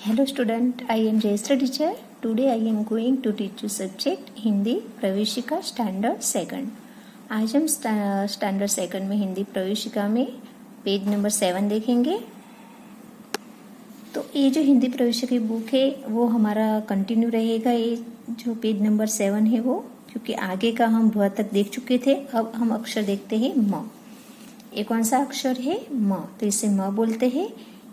Hello student, I am Jayastra teacher. Today I am going to teach you subject Hindi प्रवेशिका standard second. आज हम standard second में हिंदी प्रवेशिका में पेज नंबर 7 देखेंगे। तो ये जो हिंदी प्रवेशिका की बुक है वो हमारा कंटिन्यू रहेगा। ये जो पेज नंबर 7 है वो, क्योंकि आगे का हम भ तक देख चुके थे। अब हम अक्षर देखते हैं म। ये कौन सा अक्षर है? म। तो इसे म बोलते हैं।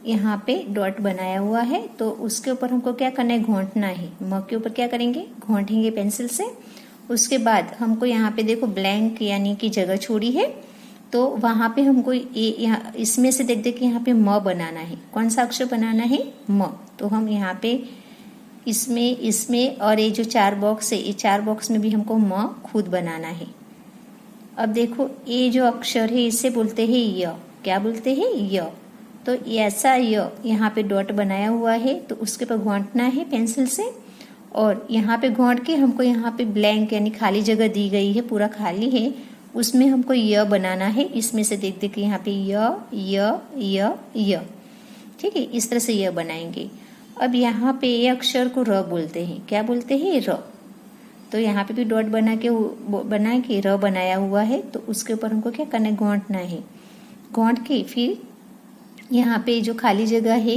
यहाँ पे डॉट बनाया हुआ है तो उसके ऊपर हमको क्या करना है? घोंटना है। म के ऊपर क्या करेंगे? घोंटेंगे पेंसिल से। उसके बाद हमको यहाँ पे देखो ब्लैंक यानी कि जगह छोड़ी है, तो वहां पे हमको यहाँ इसमें से देख देख के यहाँ पे म बनाना है। कौन सा अक्षर बनाना है? म। तो हम यहाँ पे इसमें इसमें और ये जो 4 बॉक्स है, ये 4 बॉक्स में भी हमको म खुद बनाना है। अब देखो ये जो अक्षर है इसे बोलते हैं य। क्या बोलते हैं? य। तो ऐसा य यहाँ पे डॉट बनाया हुआ है तो उसके पर घोंटना है पेंसिल से, और यहाँ पे घोंट के हमको यहाँ पे ब्लैंक यानी खाली जगह दी गई है, पूरा खाली है, उसमें हमको य बनाना है। इसमें से देख देख के यहाँ पे य य य य। ठीक है, इस तरह से य बनाएंगे। अब यहाँ पे ये अक्षर को र बोलते हैं। क्या बोलते हैं? र। तो यहाँ पे भी डॉट बना के र बनाया हुआ है तो उसके ऊपर हमको क्या करना है? घोंटना है। घोंट के फिर यहाँ पे जो खाली जगह है,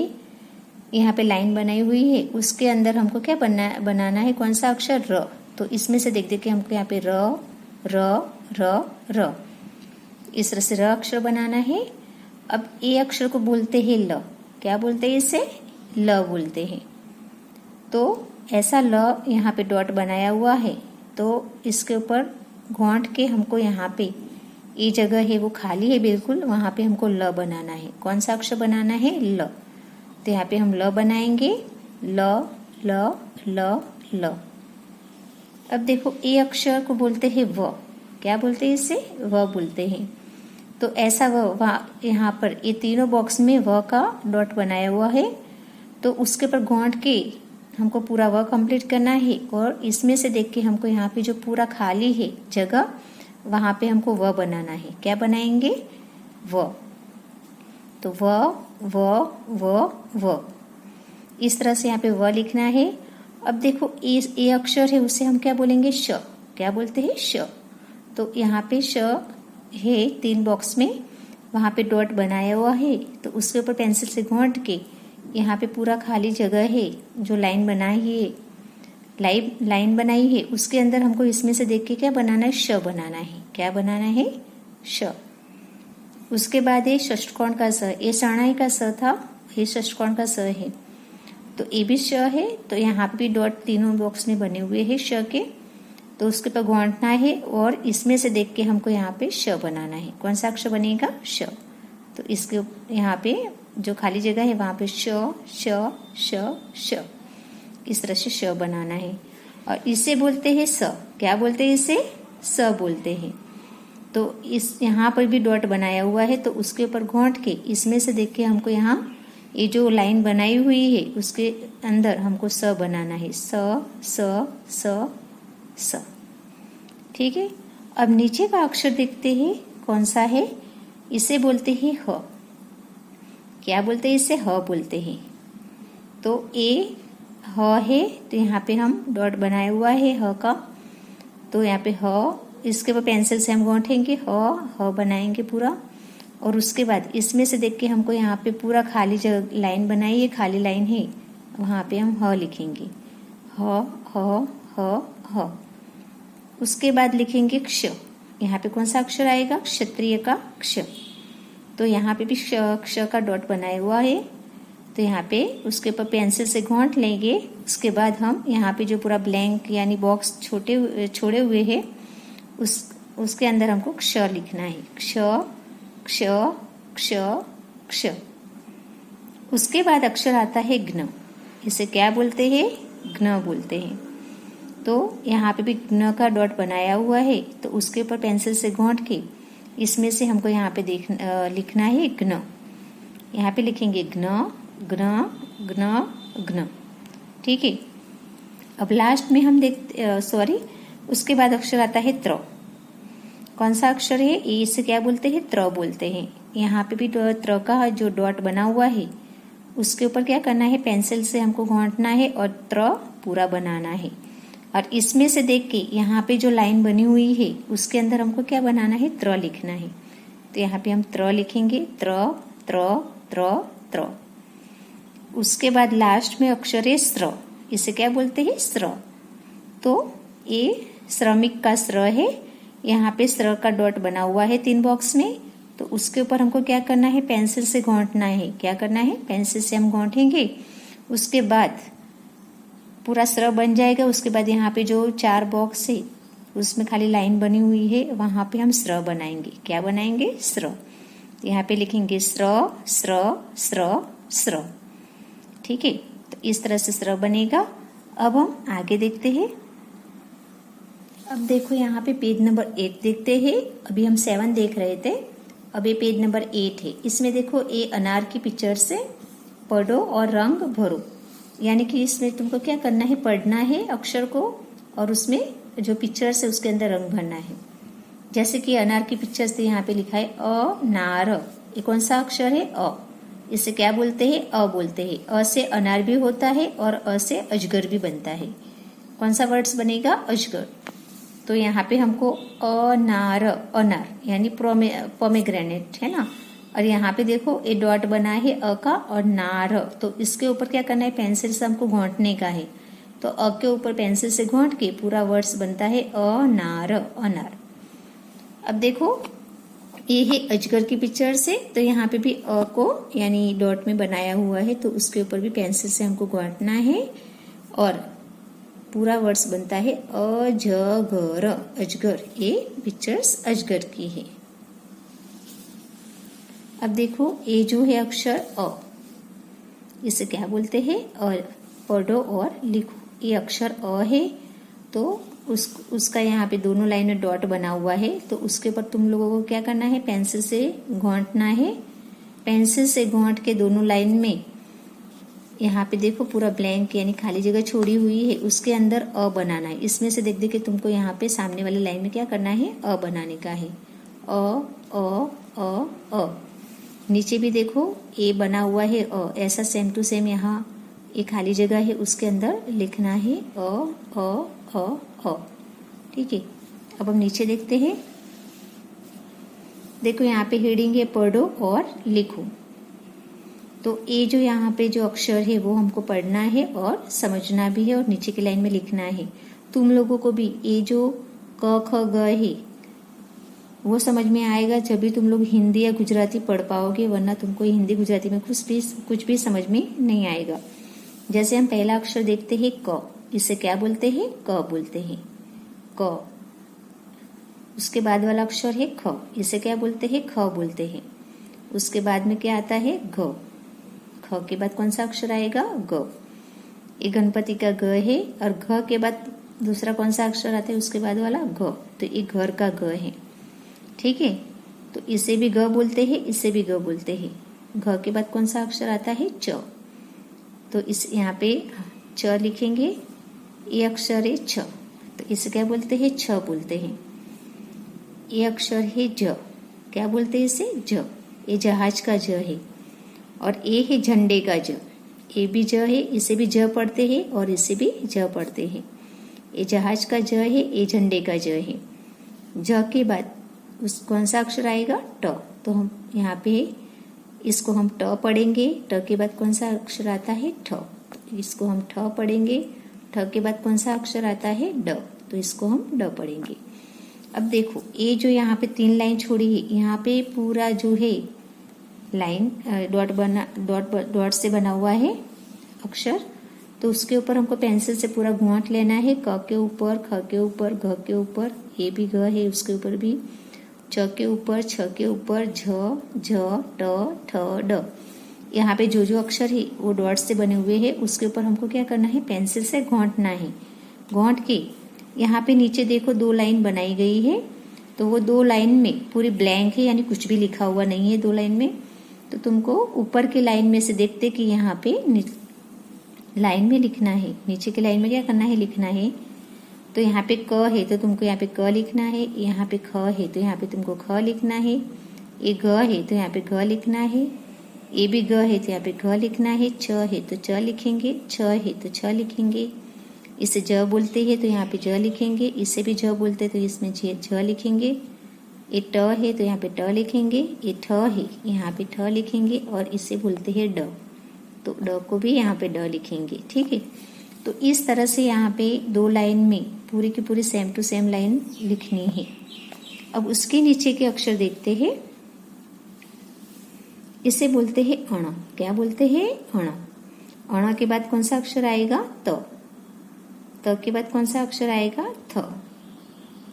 यहाँ पे लाइन बनाई हुई है, उसके अंदर हमको क्या बनाना है? कौन सा अक्षर? र। तो इसमें से देख देख के हमको यहाँ पे र र र र, इस तरह से र अक्षर बनाना है। अब ए अक्षर को बोलते हैं ल। क्या बोलते हैं इसे? ल बोलते हैं। तो ऐसा ल यहाँ पे डॉट बनाया हुआ है तो इसके ऊपर घोंट के हमको यहाँ पे ये जगह है वो खाली है बिल्कुल, वहां पे हमको ल बनाना है। कौन सा अक्षर बनाना है? ल। तो यहाँ पे हम ल बनाएंगे। ल ल ल ल। अब देखो ए अक्षर को बोलते हैं व। क्या बोलते हैं इसे? व बोलते हैं। तो ऐसा व यहाँ पर ये तीनों बॉक्स में व का डॉट बनाया हुआ है तो उसके ऊपर घोंट के हमको पूरा व कंप्लीट करना है, और इसमें से देख के हमको यहाँ पे जो पूरा खाली है जगह, वहां पे हमको व बनाना है। क्या बनाएंगे? व। तो व व व व, इस तरह से यहाँ पे व लिखना है। अब देखो ए अक्षर है उसे हम क्या बोलेंगे? श। क्या बोलते हैं? श। तो यहाँ पे श है 3 बॉक्स में, वहां पे डॉट बनाया हुआ है तो उसके ऊपर पेंसिल से घोंट के यहाँ पे पूरा खाली जगह है, जो लाइन बनाई है, लाइन बनाई है, उसके अंदर हमको इसमें से देख के क्या बनाना है? श बनाना है। क्या बनाना है? श। उसके बाद ये षष्ठकोण का स, ये शरणाई का स था, ये षष्ठकोण का स है तो ये भी श है। तो यहाँ पे भी डॉट तीनों बॉक्स में बने हुए हैं श के, तो उसके पर घोंटना है और इसमें से देख के हमको यहाँ पे श बनाना है। कौन सा अक्षर बनेगा? श। तो इसके यहाँ पे जो खाली जगह है वहां पे श श श श, इस तरह से श बनाना है। और इसे बोलते हैं स। क्या बोलते हैं इसे? स बोलते हैं। तो इस यहाँ पर भी डॉट बनाया हुआ है तो उसके ऊपर घोंट के इसमें से देख के हमको यहाँ ये जो लाइन बनाई हुई है उसके अंदर हमको स बनाना है। स स स स। ठीक है। अब नीचे का अक्षर देखते हैं कौन सा है? इसे बोलते हैं ह। क्या बोलते हैं इसे? ह बोलते हैं। तो ए ह है तो यहाँ पे हम डॉट बनाया हुआ है ह का, तो यहाँ पे ह, इसके ऊपर पेंसिल से हम घोंटेंगे ह बनाएंगे पूरा, और उसके बाद इसमें से देख के हमको यहाँ पे पूरा खाली जगह लाइन बनाई है, खाली लाइन है, वहां पे हम ह लिखेंगे। ह ह ह ह। उसके बाद लिखेंगे क्ष। यहाँ पे कौन सा अक्षर आएगा? क्षत्रिय का क्ष। तो यहाँ पे भी क्ष का डॉट बनाया हुआ है तो यहाँ पे उसके ऊपर पेंसिल से घोंट लेंगे। उसके बाद हम यहाँ पे जो पूरा ब्लैंक यानी बॉक्स छोड़े हुए हैं उसके अंदर हमको क्ष लिखना है। क्ष क्ष क्ष क्ष। उसके बाद अक्षर आता है घ्न। इसे क्या बोलते हैं? घ्न बोलते हैं। तो यहाँ पे भी घ्न का डॉट बनाया हुआ है तो उसके ऊपर पेंसिल से घोंट के इसमें से हमको यहाँ पे लिखना है घ्न। यहाँ पे लिखेंगे घ्न घ्न घ्न घ्न। ठीक है। अब लास्ट में हम उसके बाद अक्षर आता है त्र। कौन सा अक्षर है? इसे क्या बोलते हैं? त्र बोलते हैं। यहाँ पे भी त्र का जो डॉट बना हुआ है उसके ऊपर क्या करना है, पेंसिल से हमको घोंटना है और त्र पूरा बनाना है। और इसमें से देख के यहाँ पे जो लाइन बनी हुई है उसके अंदर हमको क्या बनाना है, त्र लिखना है। तो यहाँ पे हम त्र लिखेंगे, त्र त्र त्र त्र। उसके बाद लास्ट में अक्षर है स्र, इसे क्या बोलते हैं, स्र। तो ये श्रमिक का स्र है। यहाँ पे स्र का डॉट बना हुआ है 3 बॉक्स में। तो उसके ऊपर हमको क्या करना है, पेंसिल से घोंटना है। क्या करना है, पेंसिल से हम घोंटेंगे। उसके बाद पूरा स्र बन जाएगा। उसके बाद यहाँ पे जो 4 बॉक्स है उसमें खाली लाइन बनी हुई है, वहां पे हम स्र बनाएंगे। क्या बनाएंगे, स्र। यहाँ पे लिखेंगे स्र स्र स्र स्र। ठीक है, तो इस तरह से स्र बनेगा। अब हम आगे देखते हैं। अब देखो यहाँ पे पेज नंबर 8 देखते हैं। अभी हम 7 देख रहे थे, अब ये पेज नंबर 8 है। इसमें देखो ये अनार की पिक्चर से पढ़ो और रंग भरो। यानी कि इसमें तुमको क्या करना है, पढ़ना है अक्षर को और उसमें जो पिक्चर है उसके अंदर रंग भरना है। जैसे कि अनार की पिक्चर से यहाँ पे लिखा है अनार। ये कौन सा अक्षर है, अ। इसे क्या बोलते हैं, अ बोलते हैं। अ से अनार भी होता है और अ से अजगर भी बनता है। कौन सा वर्ड्स बनेगा, अजगर। तो यहाँ पे हमको अनार, अनार यानी पोमेग्रेनेट है ना। और यहाँ पे देखो ये डॉट बना है अ का और नार। तो इसके ऊपर क्या करना है, पेंसिल से हमको घोंटने का है। तो अ के ऊपर पेंसिल से घोंट के पूरा वर्ड्स बनता है अनार, अनार। अब देखो ये है अजगर की पिक्चर से। तो यहाँ पे भी अ को यानी डॉट में बनाया हुआ है, तो उसके ऊपर भी पेंसिल से हमको घोंटना है और पूरा वर्ड्स बनता है अजगर, अजगर। ये पिक्चर्स अजगर की है। अब देखो ये जो है अक्षर अ, इसे क्या बोलते हैं, और पढ़ो और लिखो। ये अक्षर अ है। तो उसका यहाँ पे दोनों लाइन में डॉट बना हुआ है। तो उसके ऊपर तुम लोगों को क्या करना है, पेंसिल से घोंटना है। पेंसिल से घोंट के दोनों लाइन में यहाँ पे देखो पूरा ब्लैंक यानी खाली जगह छोड़ी हुई है, उसके अंदर अ बनाना है। इसमें से देख देख के तुमको यहाँ पे सामने वाली लाइन में क्या करना है, अ बनाने का है। अ अ अ अ। नीचे भी देखो ए बना हुआ है अ, ऐसा सेम टू सेम यहाँ ये खाली जगह है उसके अंदर लिखना है अ अ अ अ। ठीक है, अब हम नीचे देखते हैं। देखो यहाँ पे हेडिंग है पढ़ो और लिखो। तो ये जो यहाँ पे जो अक्षर है वो हमको पढ़ना है और समझना भी है और नीचे की लाइन में लिखना है। तुम लोगों को भी ये जो क ख ग है वो समझ में आएगा जब भी तुम लोग हिंदी या गुजराती पढ़ पाओगे, वरना तुमको हिंदी गुजराती में कुछ भी समझ में नहीं आएगा। जैसे हम पहला अक्षर देखते हैं क, इसे क्या बोलते हैं, क बोलते हैं, क। उसके बाद वाला अक्षर है ख, इसे क्या बोलते हैं, ख बोलते हैं। उसके बाद में क्या आता है, घ। ख के बाद कौन सा अक्षर आएगा, ग। ये गणपति का ग है। और घ के बाद दूसरा कौन सा अक्षर आता है, उसके बाद वाला घ। तो ये घर का ग है। ठीक है, तो इसे भी ग बोलते हैं, इसे भी ग बोलते हैं। घ के बाद कौन सा अक्षर आता है, च। तो इस यहाँ पे च लिखेंगे। ये अक्षर है छ, तो इसे क्या बोलते हैं, छ बोलते हैं। ये अक्षर है ज, क्या बोलते हैं इसे, ज। ये जहाज का ज है। और ये है झंडे का ज, ये भी ज है, इसे भी ज पढ़ते हैं और इसे भी ज पढ़ते हैं। ये जहाज का ज है, ये झंडे का ज है। ज के बाद उस कौन सा अक्षर आएगा, ट। तो हम यहाँ पे इसको हम ट पढ़ेंगे। ट के बाद कौन सा अक्षर आता है, ठ। तो इसको हम ठ पढ़ेंगे। ठ के बाद कौन सा अक्षर आता है, ड। तो इसको हम ड पढ़ेंगे। अब देखो ये जो यहाँ पे 3 लाइन छोड़ी है, यहाँ पे पूरा जो है लाइन डॉट से बना हुआ है अक्षर। तो उसके ऊपर हमको पेंसिल से पूरा घुमाट लेना है। क के ऊपर, ख के ऊपर, घ के ऊपर, ये भी घ है उसके ऊपर भी, च के ऊपर, छ के ऊपर, झ झ ट ठ ड। यहाँ पे जो जो अक्षर है वो डॉट से बने हुए हैं, उसके ऊपर हमको क्या करना है, पेंसिल से घोंटना है। घोंट के यहाँ पे नीचे देखो 2 लाइन बनाई गई है। तो वो 2 लाइन में पूरी ब्लैंक है, यानी कुछ भी लिखा हुआ नहीं है 2 लाइन में। तो तुमको ऊपर की लाइन में से देखते कि यहाँ पे लाइन में लिखना है, नीचे की लाइन में क्या करना है, लिखना है। तो यहाँ पे क है तो तुमको यहाँ पे क लिखना है, यहाँ पे ख है तो यहाँ पे तुमको ख लिखना है, ये ग है तो यहाँ पे ग लिखना है, ए भी ग है तो यहाँ पे घ लिखना है, च है तो च लिखेंगे, छ है तो छ लिखेंगे। इसे ज बोलते हैं तो यहाँ पे ज लिखेंगे, इसे भी ज बोलते हैं तो इसमें झ लिखेंगे। ये ट है तो यहाँ पे ट लिखेंगे, ये ठ है यहाँ पे ठ लिखेंगे, और इसे बोलते हैं ड, तो ड को भी यहाँ पे ड लिखेंगे। ठीक है, तो इस तरह से यहाँ पे 2 लाइन में पूरी की पूरी सेम टू सेम लाइन लिखनी है। अब उसके नीचे के अक्षर देखते हैं। इसे बोलते हैं अण। क्या बोलते हैं? अण। अण के बाद कौन सा अक्षर आएगा? त। त के बाद कौन सा अक्षर आएगा? थ।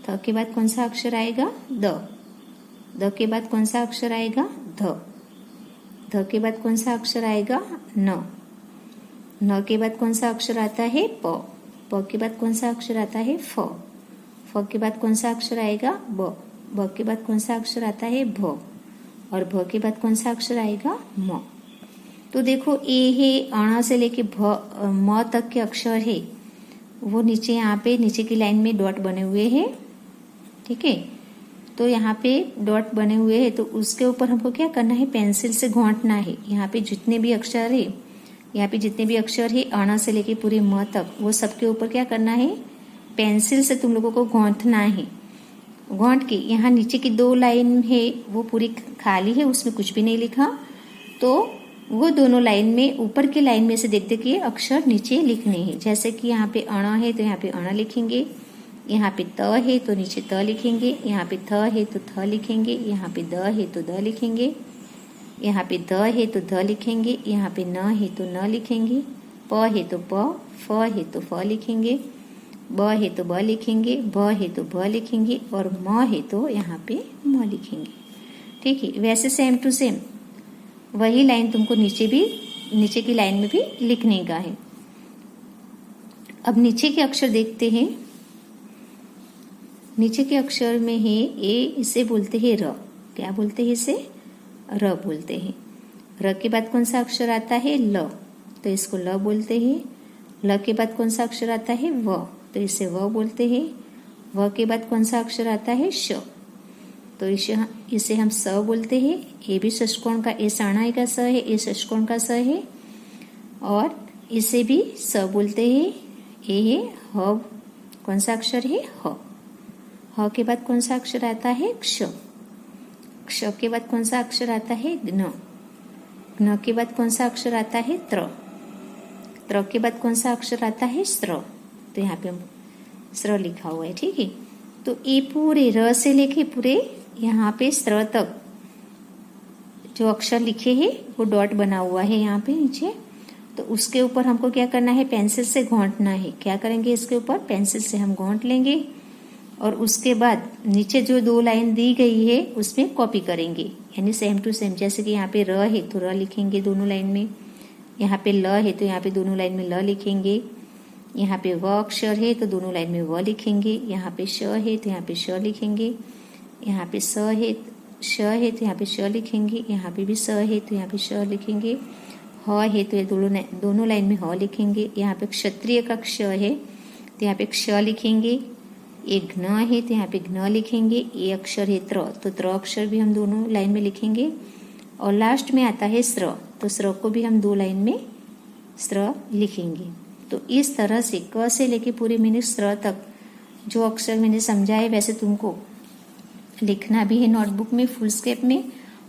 थ के बाद कौन सा अक्षर आएगा? द। द के बाद कौन सा अक्षर आएगा? ध। ध के बाद कौन सा अक्षर आएगा? न। न के बाद कौन सा अक्षर आता है? प। प के बाद कौन सा अक्षर आता है? फ। फ के बाद कौन सा अक्षर आएगा? ब। ब के बाद कौन सा अक्षर आता है? भ। और भ के बाद कौन सा अक्षर आएगा? म। तो देखो, ए है, अण से लेके म तक के अक्षर है वो नीचे यहाँ पे नीचे की लाइन में डॉट बने हुए हैं। ठीक है, तो यहाँ पे डॉट बने हुए हैं, तो उसके ऊपर हमको क्या करना है? पेंसिल से घोंटना है। यहाँ पे जितने भी अक्षर है, यहाँ पे जितने भी अक्षर है अण से लेके पूरे म तक, वो सबके ऊपर क्या करना है? पेंसिल से तुम लोगों को घोंटना है। घोंट के यहाँ नीचे की 2 लाइन है वो पूरी खाली है, उसमें कुछ भी नहीं लिखा, तो वो दोनों लाइन में ऊपर की लाइन में से देख देख के अक्षर नीचे लिखने हैं। जैसे कि यहाँ पे अण है तो यहाँ पे अण लिखेंगे, यहाँ पे त है तो नीचे त लिखेंगे, यहाँ पे थ है तो थ लिखेंगे, यहाँ पे द है तो द लिखेंगे, यहाँ पे द है तो ध लिखेंगे, यहाँ पे न है तो न लिखेंगे, प है तो प, फ है तो फ लिखेंगे, ब है तो ब लिखेंगे, भ है तो भ लिखेंगे, और म है तो यहाँ पे म लिखेंगे। ठीक है, वैसे सेम टू सेम वही लाइन तुमको नीचे की लाइन में भी लिखने का है। अब नीचे के अक्षर देखते हैं। नीचे के अक्षर में है ए, इसे बोलते हैं र। क्या बोलते हैं इसे? र बोलते हैं। र के बाद कौन सा अक्षर आता है? ल, तो इसको ल बोलते हैं। ल के बाद कौन सा अक्षर आता है? व, तो इसे व बोलते हैं। व के बाद कौन सा अक्षर आता है? श, तो इसे हम स बोलते हैं। ये भी षष्कोण का, ए साणाई का स है, ये षष्कोण का स है, और इसे भी स बोलते हैं। ये है ह, कौन सा अक्षर है? ह। ह के बाद कौन सा अक्षर आता है? क्ष। क्ष के बाद कौन सा अक्षर आता है? ज्ञ। ज्ञ के बाद कौन सा अक्षर आता है? त्र। त्र के बाद कौन सा अक्षर आता है? स्र। तो यहाँ पे स्र लिखा हुआ है। ठीक है, तो ये पूरे र से लेके पूरे यहाँ पे स्र तक जो अक्षर लिखे हैं वो डॉट बना हुआ है यहाँ पे नीचे। तो उसके ऊपर हमको क्या करना है? पेंसिल से घोंटना है। क्या करेंगे? इसके ऊपर पेंसिल से हम घोंट लेंगे, और उसके बाद नीचे जो 2 लाइन दी गई है उसमें कॉपी करेंगे, यानी सेम टू सेम। जैसे कि यहाँ पे र है तो र लिखेंगे दोनों लाइन में, यहाँ पे ल है तो यहाँ पे दोनों लाइन में ल लिखेंगे, यहाँ पे व अक्षर है तो दोनों लाइन में व लिखेंगे, यहाँ पे श है तो यहाँ पे श लिखेंगे, यहाँ पे स है श है तो यहाँ पे श लिखेंगे, यहाँ पे भी स है तो यहाँ पे श लिखेंगे, ह है तो ये दोनों लाइन में ह लिखेंगे, यहाँ पे क्षत्रिय का क्ष है तो यहाँ पे क्ष लिखेंगे, एक घ्न है तो यहाँ पे घ्न लिखेंगे, ये अक्षर है त्र, तो त्र अक्षर भी हम दोनों लाइन में लिखेंगे, और लास्ट में आता है स्र, तो स्र को भी हम 2 लाइन में स्र लिखेंगे। तो इस तरह से क से लेके पूरे मैंने स्र तक जो अक्षर मैंने समझाए वैसे तुमको लिखना भी है नोटबुक में फुल स्केप में,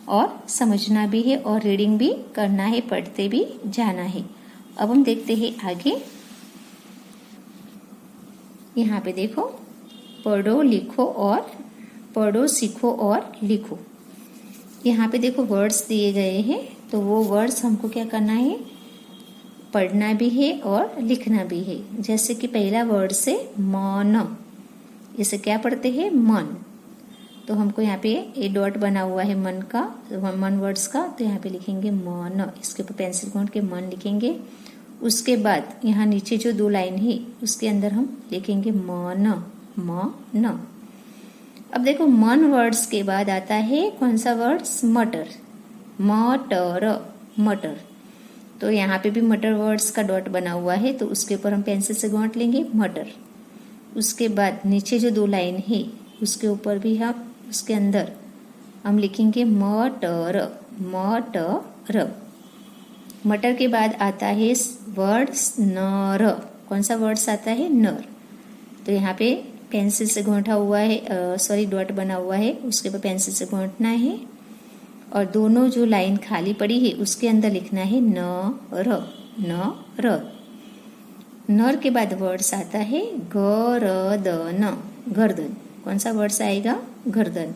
और समझना भी है, और रीडिंग भी करना है, पढ़ते भी जाना है। अब हम देखते हैं आगे। यहाँ पे देखो, पढ़ो लिखो और पढ़ो सीखो और लिखो। यहाँ पे देखो वर्ड्स दिए गए हैं, तो वो वर्ड्स हमको क्या करना है? पढ़ना भी है और लिखना भी है। जैसे कि पहला वर्ड से मन, इसे क्या पढ़ते हैं? मन। तो हमको यहाँ पे ए डॉट बना हुआ है मन का, मन वर्ड्स का, तो यहाँ पे लिखेंगे मन, इसके ऊपर पेंसिल घोंट के मन लिखेंगे। उसके बाद यहाँ नीचे जो 2 लाइन है उसके अंदर हम लिखेंगे मन, म न। अब देखो, मन वर्ड्स के बाद आता है कौन सा वर्ड्स? मटर, मटर, मटर। तो यहाँ पे भी मटर वर्ड्स का डॉट बना हुआ है, तो उसके ऊपर हम पेंसिल से घोंट लेंगे मटर। उसके बाद नीचे जो 2 लाइन है उसके ऊपर भी हम उसके अंदर हम लिखेंगे मटर, मटर, र। मटर के बाद आता है वर्ड नर। कौन सा वर्ड्स आता है? नर। तो यहाँ पे पेंसिल से घोंटा हुआ है, सॉरी डॉट बना हुआ है, उसके ऊपर पेंसिल से घोंटना है और दोनों जो लाइन खाली पड़ी है उसके अंदर लिखना है न र, न र। नर के बाद वर्ड्स आता है गर्दन, गर्दन। कौन सा वर्ड्स आएगा? गर्दन।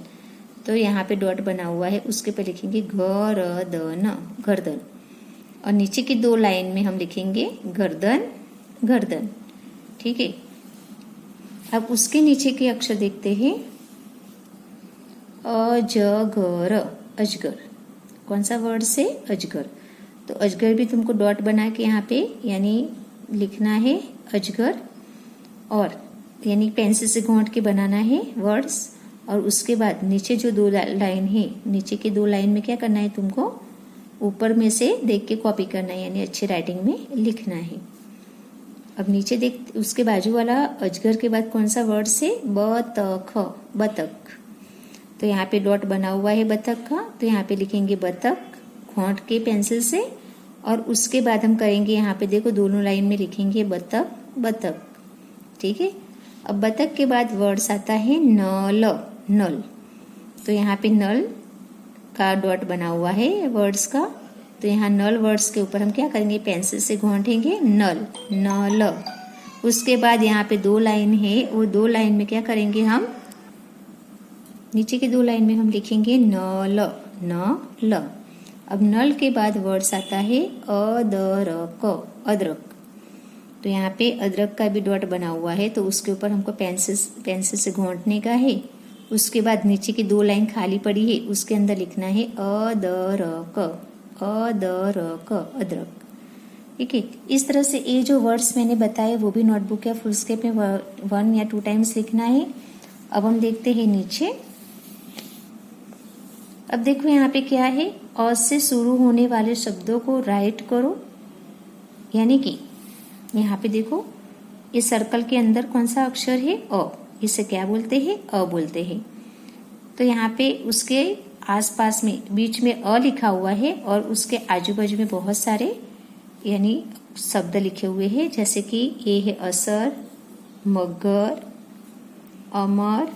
तो यहाँ पे डॉट बना हुआ है, उसके पे लिखेंगे गर्दन, गर्दन। और नीचे की दो लाइन में हम लिखेंगे गर्दन, गर्दन। ठीक है। अब उसके नीचे के अक्षर देखते हैं। अजगर, अजगर। कौन सा वर्ड से? अजगर। तो अजगर भी तुमको डॉट बना के यहाँ पे यानी लिखना है अजगर, और यानी पेंसिल से घोंट के बनाना है वर्ड्स। और उसके बाद नीचे जो दो लाइन है, नीचे की दो लाइन में क्या करना है तुमको? ऊपर में से देख के कॉपी करना है, यानी अच्छी राइटिंग में लिखना है। अब नीचे देख, उसके बाजू वाला अजगर के बाद कौन सा वर्ड से? बतख, बतख। तो यहाँ पे डॉट बना हुआ है बतख का, तो यहाँ पे लिखेंगे बतख घोंट के पेंसिल से। और उसके बाद हम करेंगे यहाँ पे देखो दोनों लाइन में लिखेंगे बतख, बतख। ठीक है। अब बतख के बाद वर्ड्स आता है नल, नल। तो यहाँ पे नल का डॉट बना हुआ है वर्ड्स का, तो यहाँ नल वर्ड्स के ऊपर हम क्या करेंगे? पेंसिल से घोंटेंगे नल, नल। उसके बाद यहाँ पे दो लाइन है, वो दो लाइन में क्या करेंगे हम? नीचे की दो लाइन में हम लिखेंगे नल, न ल। अब नल के बाद वर्ड्स आता है अदरक, अदरक। तो यहाँ पे अदरक का भी डॉट बना हुआ है, तो उसके ऊपर हमको पेंसिल से घोंटने का है। उसके बाद नीचे की दो लाइन खाली पड़ी है, उसके अंदर लिखना है अदरक, अदरक, अदरक। ठीक है। इस तरह से ये जो वर्ड्स मैंने बताए वो भी नोटबुक या फुल स्केप में 1 या 2 टाइम्स लिखना है। अब हम देखते हैं नीचे। अब देखो यहाँ पे क्या है? अ से शुरू होने वाले शब्दों को राइट करो। यानी कि यहाँ पे देखो, इस सर्कल के अंदर कौन सा अक्षर है? अ। इसे क्या बोलते हैं? अ बोलते हैं। तो यहाँ पे उसके आसपास में बीच में अ लिखा हुआ है और उसके आजू बाजू में बहुत सारे यानी शब्द लिखे हुए हैं, जैसे कि ये है असर, मगर, अमर,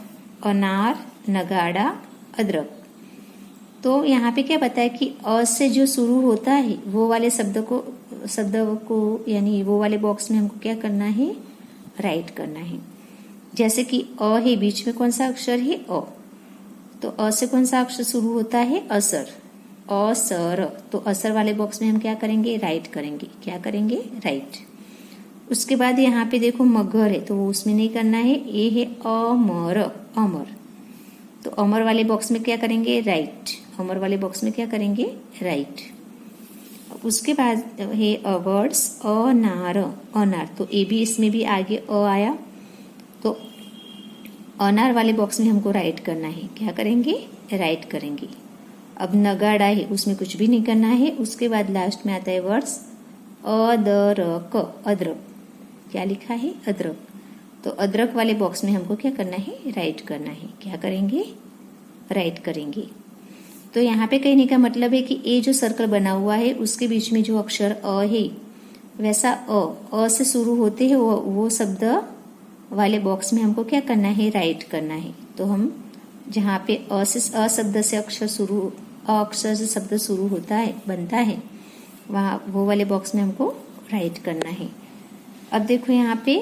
अनार, नगाड़ा, अदरक। तो यहाँ पे क्या बताया कि अ से जो शुरू होता है वो वाले शब्द को यानी वो वाले बॉक्स में हमको क्या करना है? राइट करना है। जैसे कि अ है, बीच में कौन सा अक्षर है? अ। तो अ से कौन सा अक्षर शुरू होता है? असर, असर। तो असर वाले बॉक्स में हम क्या करेंगे? राइट करेंगे। क्या करेंगे? राइट। उसके बाद यहाँ पे देखो मगर है, तो वो उसमें नहीं करना है। ये है अमर, अमर। तो अमर वाले बॉक्स में क्या करेंगे? राइट। अमर वाले बॉक्स में क्या करेंगे? राइट। उसके बाद है वर्ड्स अनार, अनार। तो ये भी इसमें भी आगे अ आया, तो अनार वाले बॉक्स में हमको राइट करना है। क्या करेंगे? राइट करेंगे। अब नगाड़ा है, उसमें कुछ भी नहीं करना है। उसके बाद लास्ट में आता है वर्ड्स अदरक, अदरक। क्या लिखा है? अदरक। तो अदरक वाले बॉक्स में हमको क्या करना है? राइट करना है। क्या करेंगे? राइट करेंगे। तो यहाँ पे कहने का मतलब है कि ये जो सर्कल बना हुआ है उसके बीच में जो अक्षर अ है, वैसा अ से शुरू होते हैं वो शब्द वाले बॉक्स में हमको क्या करना है? राइट करना है। तो हम जहाँ पे अ शब्द से अक्षर से शब्द शुरू होता है, बनता है, वहाँ वो वाले बॉक्स में हमको राइट करना है। अब देखो यहाँ पे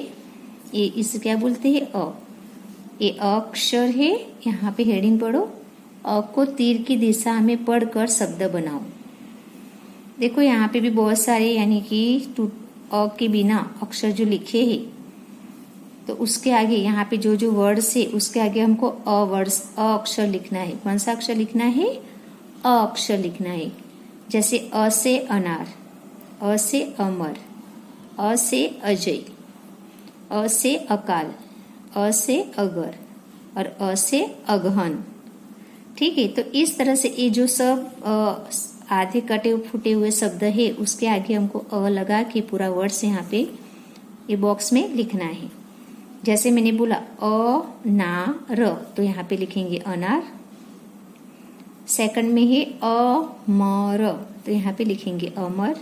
ये इसे क्या बोलते हैं? अ। ये अक्षर है। यहाँ पे हेडिंग पढ़ो, अ को तीर की दिशा में पढ़कर शब्द बनाओ। देखो यहाँ पे भी बहुत सारे यानी कि अ के बिना अक्षर जो लिखे हैं, तो उसके आगे यहाँ पे जो जो वर्ड्स है उसके आगे हमको अ अक्षर लिखना है। कौन सा अक्षर लिखना है? अ अक्षर लिखना है। जैसे अ से अनार, अ से अमर, अ से अजय, अ से अकाल, अ से अगर और अ से अगहन। ठीक है। तो इस तरह से ये जो सब आधे कटे फूटे हुए शब्द है उसके आगे हमको अ लगा के पूरा वर्ड्स यहाँ पे ये बॉक्स में लिखना है। जैसे मैंने बोला अ ना र, तो यहाँ पे लिखेंगे अनार। सेकंड में है अमर, तो यहाँ पे लिखेंगे अमर।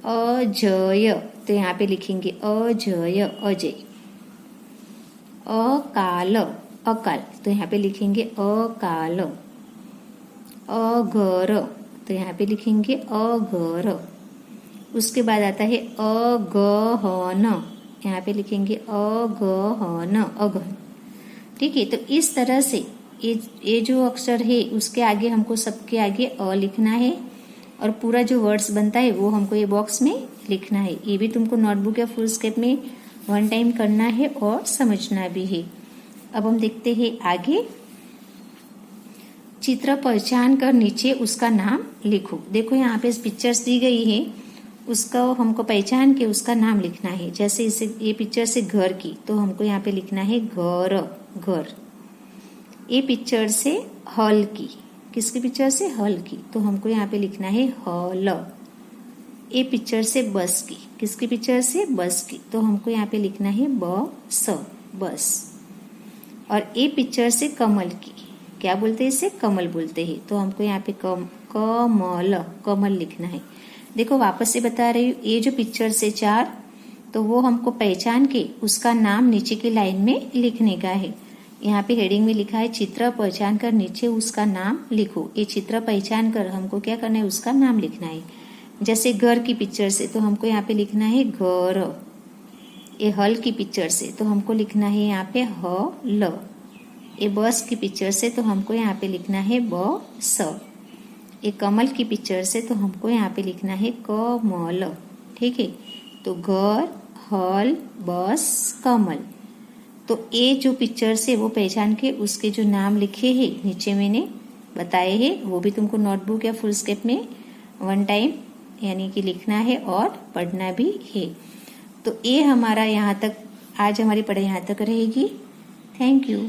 अजय, तो यहाँ पे लिखेंगे अजय, अजय। अकाल, अकाल, तो यहाँ पे लिखेंगे अकाल। अगर, तो यहाँ पे लिखेंगे अगर। उसके बाद आता है अगहन, यहाँ पे लिखेंगे अगहन, अगहन। ठीक है, तो इस तरह से ये जो अक्षर है उसके आगे हमको सबके आगे अ लिखना है और पूरा जो वर्ड्स बनता है वो हमको ये बॉक्स में लिखना है। ये भी तुमको नोटबुक या फुल स्केप में 1 टाइम करना है और समझना भी है। अब हम देखते हैं आगे। चित्र पहचान कर नीचे उसका नाम लिखो। देखो यहाँ पे पिक्चर्स दी गई है, उसका हमको पहचान के उसका नाम लिखना है। जैसे इसे ये पिक्चर से घर की, तो हमको यहाँ पे लिखना है घर, घर। ये पिक्चर से हल की, किसकी पिक्चर से? हल की, तो हमको यहाँ पे लिखना है हल। ये पिक्चर से बस की, किसकी पिक्चर से? बस की, तो हमको यहाँ पे लिखना है बस, बस। और ये पिक्चर से कमल की, क्या बोलते हैं इसे? कमल बोलते हैं, तो हमको यहाँ पे कमल, कमल लिखना है। देखो वापस से बता रही हूँ, ये जो पिक्चर से 4, तो वो हमको पहचान के उसका नाम नीचे की लाइन में लिखने का है। यहाँ पे हेडिंग में लिखा है चित्र पहचान कर नीचे उसका नाम लिखो। ये चित्र पहचान कर हमको क्या करना है? उसका नाम लिखना है। जैसे घर की पिक्चर से, तो हमको यहाँ पे लिखना है घर। ये हल की पिक्चर से, तो हमको लिखना है यहाँ पे हल। ये बस की पिक्चर से, तो हमको यहाँ पे लिखना है बस। ये कमल की पिक्चर से, तो हमको यहाँ पे लिखना है कमल। ठीक है, तो घर, हल, बस, कमल। तो ये जो पिक्चर से वो पहचान के उसके जो नाम लिखे हैं नीचे मैंने बताए हैं, वो भी तुमको नोटबुक या फुल स्केप में 1 टाइम यानी कि लिखना है और पढ़ना भी है। तो ये हमारा यहाँ तक, आज हमारी पढ़ाई यहाँ तक रहेगी। Thank you.